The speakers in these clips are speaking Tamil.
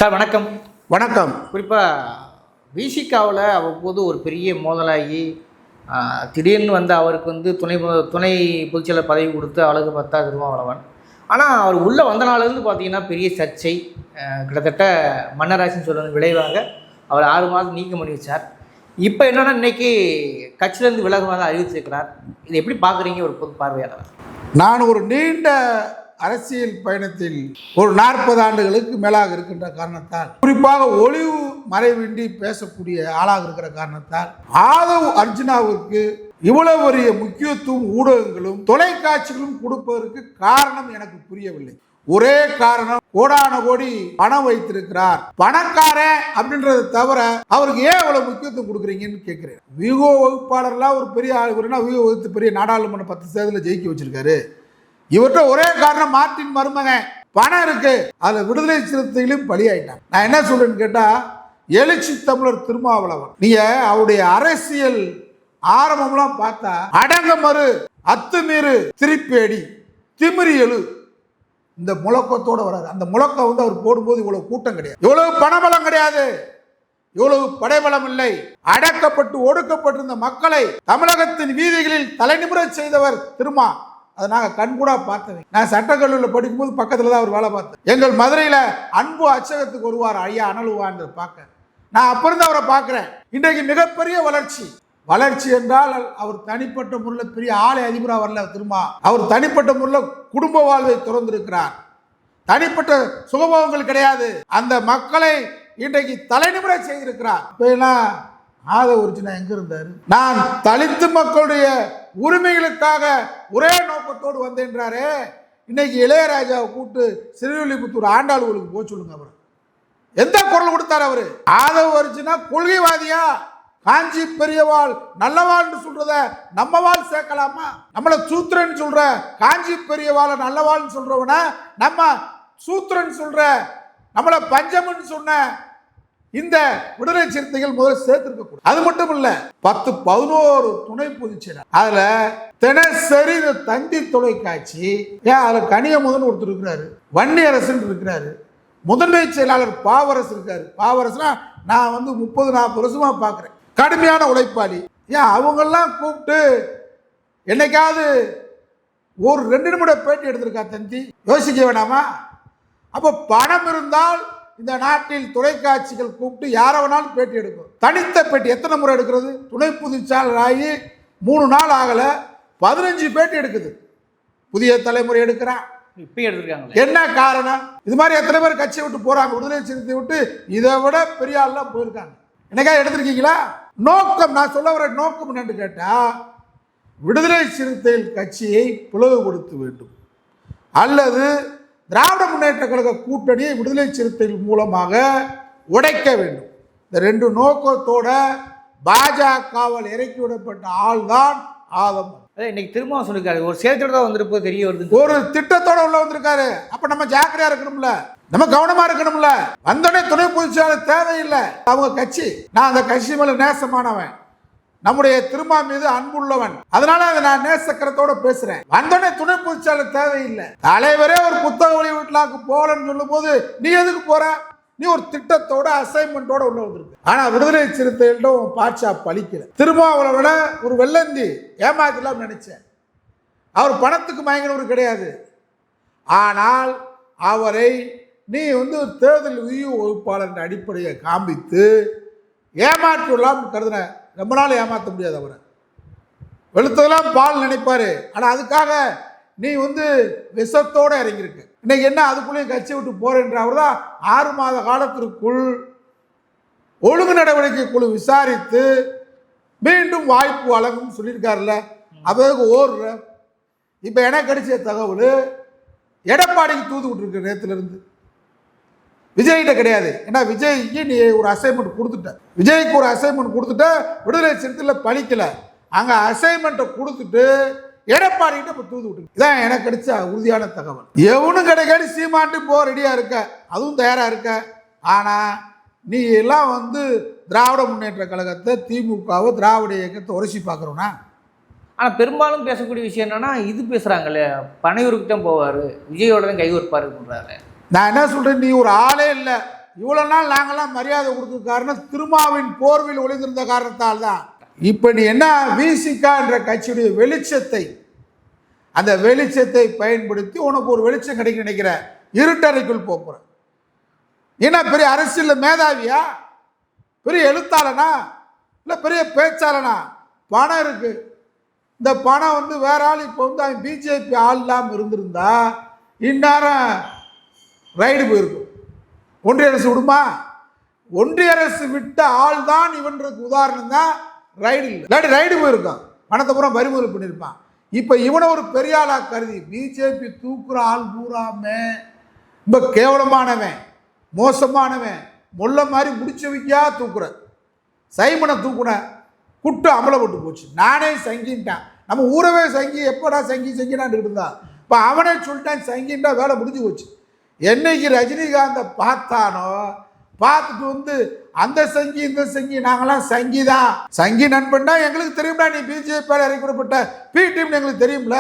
சார் வணக்கம். வணக்கம். குறிப்பாக விசிகாவில் அவ்வப்போது ஒரு பெரிய மோதலாகி திடீர்னு அவருக்கு துணை பொதுச்செயலர் பதவி கொடுத்து அழகு பார்த்தா திருமாவளவன். ஆனால் அவர் உள்ளே வந்த நாள்லேருந்து பார்த்தீங்கன்னா பெரிய சர்ச்சை, கிட்டத்தட்ட மன்னராசின்னு சொல்லுவது விளைவாக அவர் 6 மாதம் நீக்கம் பண்ணி வச்சார். இப்போ என்னென்னா இன்றைக்கி கட்சியிலேருந்து விலகுவாக அறிவிச்சிருக்கிறார். இதை எப்படி பார்க்குறீங்க ஒரு பொது பார்வையாளர்? நான் ஒரு நீண்ட அரசியல் பயணத்தில் ஒரு 40 ஆண்டுகளுக்கு மேலாக இருக்கின்ற காரணத்தால், குறிப்பாக ஒளிவு மறைவின்றி பேசக்கூடிய ஆளாக இருக்கிற காரணத்தால், ஆதவ் அர்ஜுனாவிற்கு இவ்வளவு பெரிய முக்கியத்துவம் ஊடகங்களும் தொலைக்காட்சிகளும் கொடுப்பதற்கு காரணம் எனக்கு புரியவில்லை. ஒரே காரணம், கோடான கோடி பணம் வைத்திருக்கிறார், பணக்காரன் அப்படின்றத தவிர அவருக்கு ஏன் இவ்வளவு முக்கியத்துவம் கொடுக்குறீங்கன்னு கேட்கிறேன். வியூக வகுப்பாளர்லாம் ஒரு பெரிய ஆள், வியூக வகுத்து பெரிய நாடாளுமன்ற 10 தேர்தலில் ஜெயிக்க வச்சிருக்காரு. இவர்கிட்ட ஒரே காரணம், மார்ட்டின் மருமகன் பணம் இருக்கு, அதுல விடுதலை சிறுத்தைகளும் பலியாயிட்டாங்க. நான் என்ன சொல்றேன்னு கேட்டா, எழுச்சி தமிழர் திருமாவளவன், நீங்க அவருடைய அரசியல் ஆரம்பம்லாம் பார்த்தா அடங்க மறு, அத்துமீறு, திருப்பேடி, திமிரி எழு, இந்த முழக்கத்தோட வராது. அந்த முழக்கம் அவர் போடும்போது இவ்வளவு கூட்டம் கிடையாது, இவ்வளவு பணபலம் கிடையாது, இவ்வளவு படைபலம் இல்லை. அடக்கப்பட்டு ஒடுக்கப்பட்டிருந்த மக்களை தமிழகத்தின் வீதிகளில் தலைநிமிர செய்தவர் திருமா. அதை நாங்கள் கண்கூடா பார்த்தேன். நான் சட்டக்கல்லூரியில் படிக்கும்போது பக்கத்தில் தான் அவர் வேலை பார்த்தேன். எங்கள் மதுரையில் அன்பு அச்சகத்துக்கு வருவார் ஐயா அனலுவான்னு பார்க்க. நான் அப்ப இருந்து அவரை பார்க்குறேன். இன்றைக்கு மிகப்பெரிய வளர்ச்சி என்றால் அவர் தனிப்பட்ட முறையில் பெரிய ஆலை அதிபராக வரல திரும்ப. அவர் தனிப்பட்ட முறையில் குடும்ப வாழ்வை திறந்திருக்கிறார். தனிப்பட்ட சுகபோகங்கள் கிடையாது. அந்த மக்களை இன்றைக்கு தலைநிமிர செய்திருக்கிறார். ஆதவ் அர்ஜுனா எங்க இருந்தாரு? நான் தலித்து மக்களுடைய உரிமைகளுக்காக ஒரே நோக்கத்தோடு வந்தேன்றாரு. இன்னைக்கு இளையராஜாவை கூப்பிட்டு சிறுவில்லிபுத்தூர் ஆண்டாளுகளுக்கு போக சொல்லுங்க. அவர் எந்த குரல் கொடுத்தாரு? அவரு ஆதவ் அர்ஜுனா கொள்கைவாதியா? காஞ்சி பெரியவாள் நல்லவாள்னு சொல்றத நம்மவாள் சேர்க்கலாமா? நம்மள சூத்திரன் சொல்ற காஞ்சி பெரியவாள நல்லவாள்னு சொல்றவன நம்ம சூத்திரன் சொல்ற, நம்மள பஞ்சமன் சொன்ன இந்த விடுதலை சிறுத்தைகள் முதல்ல சேர்த்திருக்க. அது மட்டும் இல்ல, 10-11 துணை பொதுச்செயலர், அதுல தினசரி தந்தி தொலைக்காட்சி, அதுல கனியமுதன் ஒருத்தர் இருக்கிறாரு, வன்னி அரசன் இருக்கிறாரு, முதன்மை செயலாளர் பாவரசு இருக்காரு. பாவரசுனா நான் 30-40 வருஷமா பாக்குறேன், கடுமையான உழைப்பாளி. அவங்கெல்லாம் கூப்பிட்டு என்னைக்காவது ஒரு 2 நிமிட பேட்டி எடுத்திருக்கா தந்தி? யோசிக்க வேணாமா? அப்போ பணம் இருந்தால் இந்த நாட்டில் தொலைக்காட்சிகள் கூப்பிட்டு யாரை வேணாலும் பேட்டி எடுக்கும். தனித்த பேட்டி எத்தனை முறை எடுக்கிறது? துணை பொதுச்செயலாளர் ஆகி 3 நாள் ஆகல, 15 பேட்டி எடுக்குது. புதிய தலைமுறை எடுக்கிறான். என்ன காரணம்? இது மாதிரி எத்தனை பேர் கட்சியை விட்டு போறாங்க, விடுதலை சிறுத்தை விட்டு. இதை விட பெரிய ஆள்லாம் போயிருக்காங்க. என்னக்கா எடுத்திருக்கீங்களா? நோக்கம், நான் சொல்ல வர நோக்கம் என்னன்னு கேட்டா, விடுதலை சிறுத்தைகள் கட்சியை பிளவுபடுத்த வேண்டும், அல்லது திராவிட முன்னேற்ற கழக கூட்டணியை விடுதலை சிறுத்தைகள் மூலமாக உடைக்க வேண்டும். இந்த 2 நோக்கத்தோட பாஜகவால் இறக்கி விடப்பட்ட ஆள் தான் ஆதம். இன்னைக்கு திரும்ப சொல்லிருக்காரு, ஒரு சேர்த்தோட வந்திருப்போம், தெரிய வருது, ஒரு திட்டத்தோட உள்ள வந்திருக்காரு. அப்ப நம்ம ஜாக்கிரதையா இருக்கணும்ல, நம்ம கவனமா இருக்கணும்ல. வந்தோடனே துணை பொதுச்செயலாளர் தேவையில்லை. அவங்க கட்சி, நான் அந்த கட்சி மேல நேசமானவன், நம்முடைய திருமா மீது அன்புள்ளவன், அதனால அதை நான் நேசக்கரத்தோட பேசுறேன். வந்தோடனே துணை பொதுச்செயலாளர் தேவையில்லை. தலைவரே ஒரு புத்தக வெளியீட்டுலாக்கு போலன்னு சொல்லும் போது நீ எதுக்கு போற? நீ ஒரு திட்டத்தோட அசைன்மெண்டோட உள்ள வந்திருக்கு. ஆனா விடுதலை சிறுத்தைகளிடம் பாட்சா பழிக்கல. திருமாவளவனை ஒரு வெள்ளந்தி ஏமாத்தலாம் நினைச்சேன். அவர் பணத்துக்கு மயங்கினவர் கிடையாது. ஆனால் அவரை நீ தேர்தல் வியூக வகுப்பாளர் அடிப்படையை காண்பித்து ஏமாற்றலாம் கருதுன. ரொம்ப நாள் ஏமாற்ற முடியாது. அவரை வெளுத்ததெல்லாம் பால் நினைப்பாரு. ஆனால் அதுக்காக நீ விஷத்தோடு இறங்கியிருக்கு. இன்னைக்கு என்ன அதுக்குள்ளேயும் கட்சி விட்டு போறேன்ற அவர் தான் 6 மாத காலத்திற்குள் ஒழுங்கு நடவடிக்கை குழு விசாரித்து மீண்டும் வாய்ப்பு வழங்கும் சொல்லியிருக்காருல்ல. அதுக்கு ஓடுற இப்போ எனக்கு கிடைச்ச தகவல், எடப்பாடிக்கு தூது விட்டுருக்கு நேரத்துல இருந்து. விஜய்கிட்ட கிடையாது. ஏன்னா விஜய்க்கு நீ ஒரு அசைன்மெண்ட் கொடுத்துட்ட, விஜய்க்கு ஒரு அசைன்மெண்ட் கொடுத்துட்ட, விடுதலை சிறுத்தையில் பழிக்கல. அங்கே அசைன்மெண்ட்டை கொடுத்துட்டு எடப்பாடிக்கிட்ட இப்போ தூது விட்டு. இதான் எனக்கு கிடைச்ச உறுதியான தகவல். எவனும் கிடைக்காது, சீமாட்டு போ ரெடியாக இருக்க, அதுவும் தயாராக இருக்க. ஆனால் நீ எல்லாம் திராவிட முன்னேற்ற கழகத்தை, திமுகவை, திராவிட இயக்கத்தை உரசி பார்க்குறோன்னா ஆனால் பெரும்பாலும் பேசக்கூடிய விஷயம் என்னென்னா இது பேசுகிறாங்களே, பனையூருக்கு தான் போவார், விஜயோட தான் கைகோர்ப்பாருன்றாரு. நான் என்ன சொல்கிறேன், நீ ஒரு ஆளே இல்லை. இவ்வளோ நாள் நாங்கள்லாம் மரியாதை கொடுத்தது காரணம் திருமாவின் போர்வில் ஒளிந்திருந்த காரணத்தால் தான். இப்போ நீ என்ன விசிகா என்ற கட்சியுடைய வெளிச்சத்தை, அந்த வெளிச்சத்தை பயன்படுத்தி உனக்கு ஒரு வெளிச்சம் கிடைக்க நினைக்கிற, இருட்டறைக்குள் போகிற. ஏன்னா பெரிய அரசியலில் மேதாவியா, பெரிய எழுத்தாளனா, இல்லை பெரிய பேச்சாளனா? பணம் இருக்கு. இந்த பணம் வந்து வேற ஆள் இப்போ வந்து அவன் பிஜேபி ஆள் இல்லாமல் இருந்திருந்தா இந்நேரம் ரைடு போயிருக்கும். ஒன்றிய அரசு விடுமா? ஒன்றிய அரசு விட்ட ஆள் தான் இவன்றது உதாரணம் தான். ரைடு இல்லை, இல்லாட்டி ரைடு போயிருக்கான், பணத்தை பூரா பறிமுதல் பண்ணியிருப்பான். இப்போ இவனை ஒரு பெரிய ஆளாக கருதி பிஜேபி தூக்குற ஆள் பூராமே ரொம்ப கேவலமானவன், மோசமானவன், முள்ள மாதிரி முடிச்ச வைக்கியா தூக்குற. சைமனை தூக்குன குட்டு அமலப்பட்டு போச்சு. நானே சங்கின்ட்டான். நம்ம ஊரவே சங்கி, எப்படா சங்கி சங்கினான்னு இருந்தான். இப்போ அவனே சொல்லிட்டான் சங்கின்ட்டா, வேலை முடிஞ்சு போச்சு. என்னைக்கு ரஜினிகாந்தை பார்த்தானோ, பார்த்துட்டு வந்து அந்த சங்கி இந்த சங்கி, நாங்களாம் சங்கி தான், சங்கி நண்பன்னா எங்களுக்கு தெரியும்டா, நீ பிஜேபியால் இறக்கப்பட்ட பி டீம்னு எங்களுக்கு தெரியும்ல.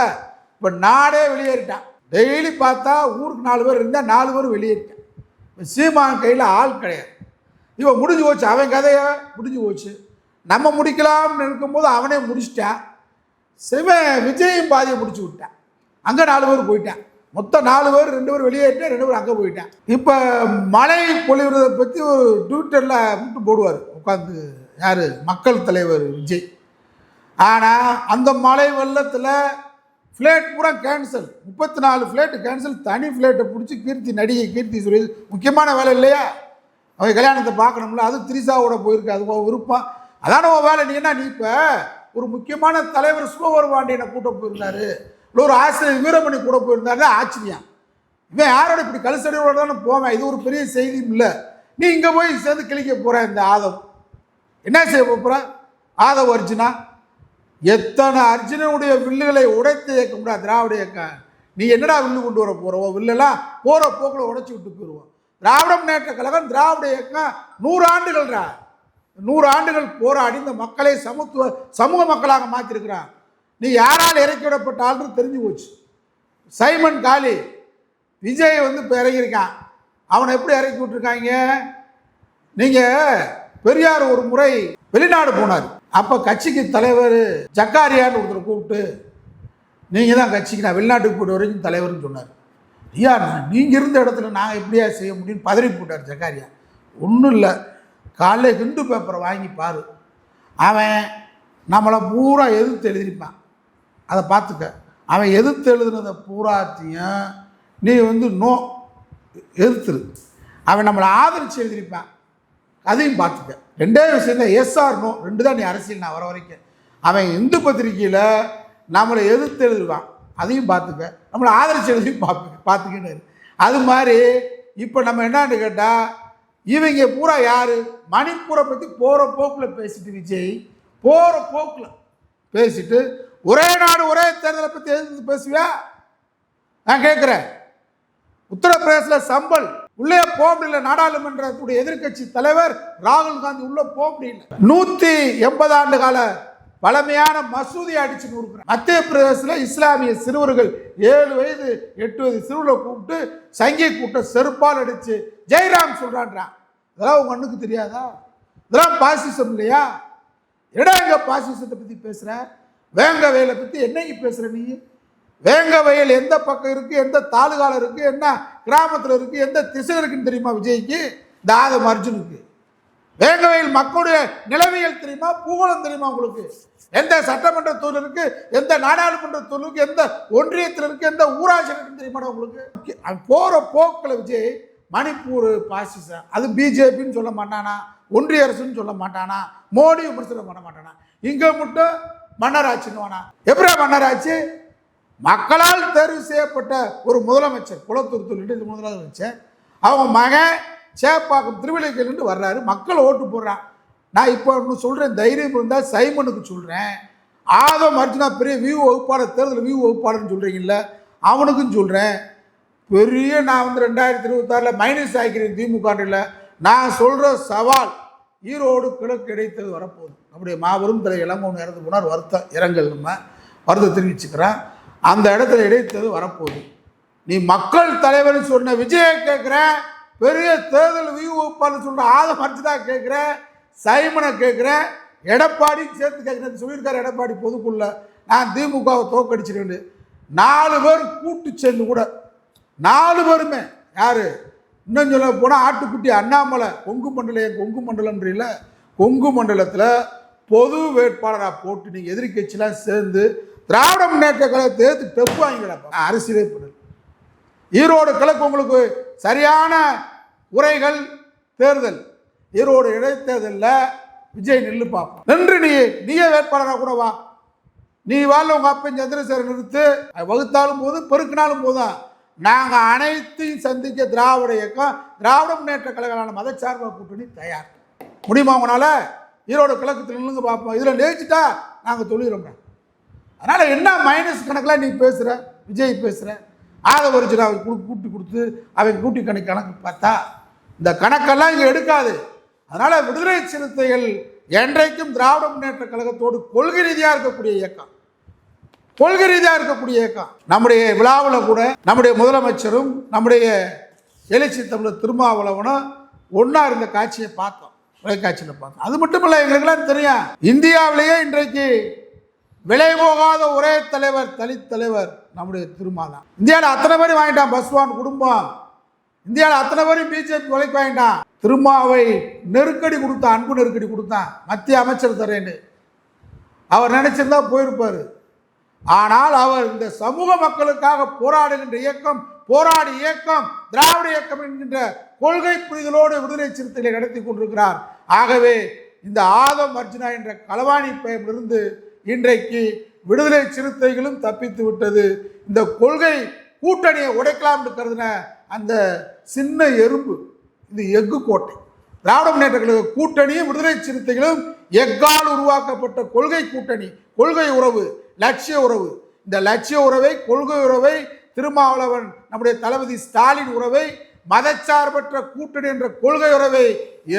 இப்போ நாடே வெளியேறிட்டான். டெய்லி பார்த்தா ஊருக்கு 4 பேர் இருந்தால் 4 பேர் வெளியேறிட்டான். இப்போ சீமான் கையில் ஆள் கிடையாது. இவன் முடிஞ்சு போச்சு, அவன் கதையை முடிஞ்சு போச்சு. நம்ம முடிக்கலாம்னு இருக்கும்போது அவனே முடிச்சிட்டான். விஜயும் பாதியை முடிச்சு விட்டான். அங்கே 4 பேர் போயிட்டான். மொத்தம் 4 பேர், 2 பேர் வெளியேறிட்டேன், 2 பேர் அங்கே போயிட்டான். இப்போ மழை பொழிவுறதை பற்றி ஒரு ட்விட்டரில் மட்டும் போடுவார் உட்காந்து யார், மக்கள் தலைவர் விஜய். ஆனால் அந்த மழை வெள்ளத்தில் ஃப்ளைட் பூரா கேன்சல், 34 ஃப்ளைட்டு கேன்சல். தனி ஃப்ளைட்டை பிடிச்சி நடிகை கீர்த்தி சுரேஷ், முக்கியமான வேலை இல்லையா, அவங்க கல்யாணத்தை பார்க்கணும்ல, அது திரிசாவோட போயிருக்கு, அது விருப்பம், அதான வேலை. நீ என்ன, நீ இப்போ ஒரு முக்கியமான தலைவர் சுபவர் பாண்டியனை கூட்ட போயிருந்தாரு, இல்லை ஒரு ஆசிரியர் வீரமணி கூட போயிருந்தாரு, ஆச்சரியம். இவன் யாரோட இப்படி கழுசடையோட தானே போவேன், இது ஒரு பெரிய செய்தியும் இல்லை. நீ இங்கே போய் சேர்ந்து கிழிக்க போகிற. இந்த ஆதவ் என்ன செய்ய போகிற? ஆதவ் அர்ஜுனா, எத்தனை அர்ஜுனனுடைய வில்லுகளை உடைத்து இயக்க முடியாது திராவிட இயக்கம். நீ என்னடா வில்லு கொண்டு வர போகிறோம்? வில்லெல்லாம் போகிற போக்கில் உடைச்சி விட்டு போயிடுவோம். திராவிட முன்னேற்ற கழகம், திராவிட இயக்கம் 100 ஆண்டுகள்ரா, 100 ஆண்டுகள் போராடி இந்த மக்களை சமூக மக்களாக மாற்றிருக்கிறான். நீ யாரால் இறக்கி விடப்பட்ட ஆள்னு தெரிஞ்சு போச்சு. சைமன் காலி விஜய் வந்து இப்போ இறங்கியிருக்கான். அவனை எப்படி இறக்கி விட்டுருக்காங்க? நீங்கள் பெரியார் ஒரு முறை வெளிநாடு போனார். அப்போ கட்சிக்கு தலைவர் ஜக்காரியான்னு ஒருத்தர் கூப்பிட்டு, நீங்கள் தான் கட்சிக்கு நான் வெளிநாட்டுக்கு போய்ட்டு வரைக்கும் தலைவர்னு சொன்னார். ஐயா, நீங்கள் இருந்த இடத்துல நாங்கள் எப்படியா செய்ய முடியும்னு பதறி போட்டார் ஜக்காரியா. ஒன்றும் இல்லை, காலைல ஹிந்து பேப்பரை வாங்கி பாரு, அவன் நம்மளை பூரா எதிர்த்து எழுதியிருப்பான், அதை பார்த்துக்க. அவன் எதிர்த்து எழுதுனதை பூராத்தையும் நீ வந்து நோ எதிர்த்துரு. அவன் நம்மளை ஆதரித்து எழுதியிருப்பான், அதையும் பார்த்துக்க. 2 விஷயம் தான், எஸ் ஆர் நோ, 2 தான். நீ அரசியல் நான் வர வரைக்கும் அவன் இந்து பத்திரிகையில் நம்மளை எதிர்த்து எழுதுவான், அதையும் பார்த்துக்க. நம்மளை ஆதரித்து எழுதியும் பார்த்துக்கிட்டு. அது மாதிரி இப்போ நம்ம என்னான்னு கேட்டால், இவங்க பூரா யார், மணிப்பூரை பற்றி போகிற போக்கில் பேசிட்டு, விஜய் போகிற போக்கில் பேசிட்டு, ஒரே நாடு ஒரே தேர்தலை பற்றி எதிர்த்து பேசுவியா? நான் கேட்குறேன். உத்தரப்பிரதேசில் சம்பல் உள்ளே போக முடியல, நாடாளுமன்றத்துடைய எதிர்கட்சி தலைவர் ராகுல் காந்தி உள்ளே போக முடியல. 180 ஆண்டு கால பழமையான மசூதியை அடிச்சு நூறுக்கிறார். மத்திய பிரதேசத்தில் இஸ்லாமிய சிறுவர்கள் 7 வயது 8 வயது சிறுவர்களை கூப்பிட்டு சங்கி கூட்ட செருப்பால் அடிச்சு ஜெயராம் சொல்றான்றான். இதெல்லாம் உங்க கண்ணுக்கு தெரியாதா? இதெல்லாம் பாசிசம் இல்லையா? எங்க பாசிசத்தை பத்தி பேசுற? வேங்க வயலை பத்தி என்னைக்கு பேசுற நீ? வேங்க வயல் எந்த பக்கம் இருக்கு, எந்த தாலுகால இருக்கு, என்ன கிராமத்தில் இருக்கு, எந்த திசை இருக்குன்னு தெரியுமா விஜய்க்கு? இந்த ஆதம் அர்ஜுனுக்கு வேங்க வயல் மக்களுடைய நிலவியல் தெரியுமா? பூகோளம் தெரியுமா உங்களுக்கு? எந்த சட்டமன்ற தொழில் இருக்கு, எந்த நாடாளுமன்ற தொழில் இருக்கு, எந்த ஒன்றியத்தில் இருக்கு, எந்த ஊராட்சி இருக்குன்னு தெரியுமா உங்களுக்கு? போற போக்கில் விஜய் மணிப்பூர் பாசிசம், அது பிஜேபின்னு சொல்ல மாட்டானா, ஒன்றிய அரசுன்னு சொல்ல மாட்டானா, மோடி விமர்சனம் பண்ண மாட்டானா, இங்க மட்டும் மன்னராட்சின்னு வேணா. எப்படா மன்னராட்சி? மக்களால் தேர்வு செய்யப்பட்ட ஒரு முதலமைச்சர், குளத்தூர் சொல்லிட்டு முதலமைச்சர், அவங்க மகன் சேப்பாக்கம் திருவிழைக்கல்னு வர்றாரு, மக்கள் ஓட்டு போடுறான். நான் இப்போ ஒன்று சொல்கிறேன், தைரியம் இருந்தால் சைமனுக்கு சொல்கிறேன், ஆதம் அர்ஜுனா பெரிய வியூ வகுப்பாளர், தேர்தல் வியூ வகுப்பாளர்னு சொல்கிறீங்கல்ல, அவனுக்கும் சொல்கிறேன். பெரிய நான் வந்து 2026 மைனஸ் ஆகிக்கிறேன் திமுக. நான் சொல்கிற சவால், ஈரோடு கிழக்கு இடைத்தேர்தல் வரப்போகுது. நம்முடைய மாபெரும் தலை இளங்கோவன் இறந்து போனார், வருத்தம் இரங்கல். நம்ம வருத்தம் தெரிவிச்சுக்கிறேன். அந்த இடத்துல இடைத்தேர்தல் வரப்போகுது. நீ மக்கள் தலைவர் சொன்ன விஜயை கேட்குற, பெரிய தேர்தல் வியூப்பாளர் சொல்கிற ஆதம் அர்ஜுனா கேட்குற, சைமனை கேட்குற, எடப்பாடி சேர்த்து கேட்குறேன்னு சொல்லியிருக்காரு. எடப்பாடி பொதுக்குள்ள நான் திமுகவை தோக்கடிச்சிருவேன். 4 பேர் கூட்டு சேர்ந்து கூட 4 பேருமே யார் இன்னும் சொல்ல போனால் ஆட்டுக்குட்டி அண்ணாமலை கொங்கு மண்டலம் கொங்கு மண்டலம்ன்றீங்கள, கொங்கு மண்டலத்தில் பொது வேட்பாளராக போட்டு நீங்கள் எதிர்கட்சியெலாம் சேர்ந்து திராவிட முன்னேற்ற கழகத்தை ஏற்று டெப்பு வாங்கிடப்பா. அரசியலே பண்ணு. ஈரோடு கிழக்கு உங்களுக்கு சரியான உரைகள் தேர்தல். ஈரோடு இடைத்தேர்தலில் விஜய் நில்லு பார்ப்போம். நின்று நீயே வேட்பாளராக கூட வா. நீ வாழ்ல உங்கள் அப்பன் சந்திரசேகர் நிறுத்து. வகுத்தாலும் போது பெருக்கினாலும் போதும் நாங்கள் அனைத்தையும் சந்திக்க திராவிட இயக்கம் திராவிட முன்னேற்ற கழகமான மதச்சார்பு கூட்டணி தயார். முடியுமா உங்களால்? ஈரோடு கிழக்கத்தில் நில்லுங்க பார்ப்போம். இதில் நேசிட்டா நாங்கள் சொல்லிடுறோம். அதனால் என்ன மைனஸ் கணக்கெலாம் நீ பேசுகிற, விஜய் பேசுகிற, ஆதவரிச்சு அவர் கூட்டி கொடுத்து அவங்க கூட்டி கணக்கு பார்த்தா இந்த கணக்கெல்லாம் இங்கே எடுக்காது. அதனால் விடுதலை சிறுத்தைகள் என்றைக்கும் திராவிட முன்னேற்ற கழகத்தோடு கொள்கை ரீதியாக இருக்கக்கூடிய இயக்கம், கொள்கை ரீதியாக இருக்கக்கூடிய இயக்கம். நம்முடைய விழாவில் கூட நம்முடைய முதலமைச்சரும் நம்முடைய எழுச்சி தமிழர் திருமாவளவனும் ஒன்றா இருந்த காட்சியை பார்த்தோம், தொலைக்காட்சியில் பார்த்தோம். அது மட்டும் இல்லை, எங்களுக்கெல்லாம் தெரியும் இந்தியாவிலேயே இன்றைக்கு விலை போகாத ஒரே தலைவர் தலித் தலைவர் நம்முடைய திருமா தான். இந்தியாவில் அத்தனை பேரும் வாங்கிட்டான். பஸ்வான் குடும்பம் இந்தியாவில் அத்தனை பேரும் பிஜேபி விலைக்கு வாங்கிட்டான். திருமாவை நெருக்கடி கொடுத்தான், அன்பு நெருக்கடி கொடுத்தான். மத்திய அமைச்சர் தரேன்னு அவர் நினைச்சிருந்தா போயிருப்பார். ஆனால் அவர் இந்த சமூக மக்களுக்காக போராடுகின்ற இயக்கம், போராடி இயக்கம், திராவிட இயக்கம் என்கின்ற கொள்கை புரிதலோடு விடுதலை சிறுத்தைகளை நடத்தி கொண்டிருக்கிறார். ஆகவே இந்த ஆதம் அர்ஜுனா என்ற களவாணி பெயரிலிருந்து இன்றைக்கு விடுதலை சிறுத்தைகளும் தப்பித்து விட்டது. இந்த கொள்கை கூட்டணியை உடைக்கலாம் இருக்கிறதுன அந்த சின்ன எறும்பு, இது எஃகு கோட்டை. திராவிட முன்னேற்ற கழக கூட்டணியும் விடுதலை சிறுத்தைகளும் எஃகால் உருவாக்கப்பட்ட கொள்கை கூட்டணி, கொள்கை உறவு, லட்சிய உறவு. இந்த லட்சிய உறவை, கொள்கை உறவை, திருமாவளவன் நம்முடைய தளபதி ஸ்டாலின் உறவை, மதச்சார்பற்ற கூட்டணி என்ற கொள்கை உறவை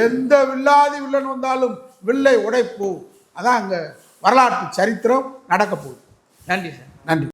எந்த வில்லாதி வில்லன் வந்தாலும் வில்லை உடைப்போம். அதான் அங்கே வரலாற்று சரித்திரம் நடக்க போகுது. நன்றி சார். நன்றி.